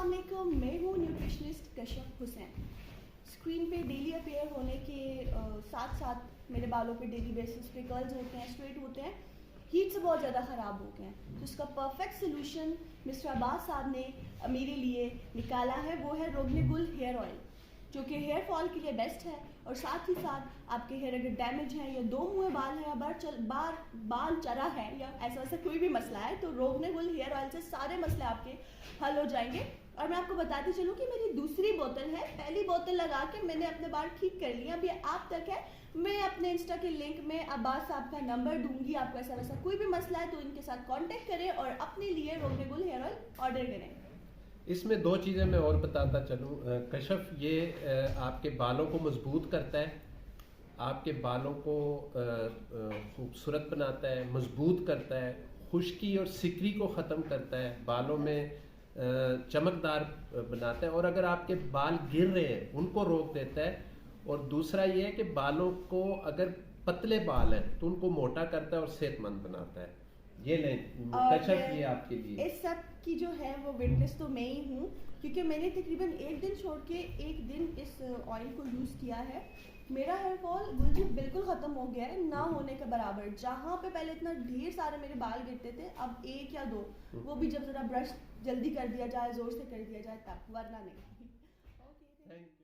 अस्सलाम वालेकुम, मैं हूँ न्यूट्रिशनिस्ट कशिफ हुसैन। स्क्रीन पे डेली अपीयर होने के साथ साथ मेरे बालों पे डेली बेसिस पे कर्ल्स होते हैं, स्ट्रेट होते हैं, हीट से बहुत ज़्यादा ख़राब हो गए हैं। तो इसका परफेक्ट सोल्यूशन मिस्टर अब्बास साहब ने मेरे लिए निकाला है, वो है रोगनेगुल हेयर ऑयल, जो कि हेयर फॉल के लिए बेस्ट है। और साथ ही साथ आपके हेयर अगर डैमेज है या दो मुँहे बाल है या बाल चरा है या ऐसा कोई भी मसला है, तो रोगनेगुल हेयर ऑयल से सारे मसले आपके हल हो जाएंगे। और मैं आपको बताती चलूँ कि मेरी दूसरी बोतल है, पहली बोतल लगा के मैंने अपने बाल ठीक कर लिए, अभी आप तक है। मैं अपने इंस्टा के लिंक में अब्बास साहब का नंबर दूंगी, आपको ऐसा वैसा कोई भी मसला है तो इनके साथ कांटेक्ट करें और अपने लिए रोगनेगुल हेयर ऑयल ऑर्डर करें। इसमें दो चीज़ें मैं और बताता चलूँ कशिफ, ये आपके बालों को मजबूत करता है, आपके बालों को खूबसूरत बनाता है, मजबूत करता है, खुश्की और सिकरी को ख़त्म करता है, बालों में चमकदार बनाता है, और अगर आपके बाल गिर रहे हैं उनको रोक देता है। और दूसरा ये है कि बालों को, अगर पतले बाल हैं तो उनको मोटा करता है और सेहतमंद बनाता है। ये लें कशिफ, ये आपके लिए। इस सब की जो है वो विटनेस तो मैं ही हूँ, क्योंकि मैंने तकरीबन एक दिन छोड़ के एक दिन इस ऑयल को यूज़ किया है। मेरा हेयर फॉल बिल्कुल ख़त्म हो गया है, ना होने के बराबर। जहाँ पे पहले इतना ढेर सारे मेरे बाल गिरते थे, अब एक या दो, वो भी जब ज़रा ब्रश जल्दी कर दिया जाए, ज़ोर से कर दिया जाए तब, वरना नहीं। Okay, thank you.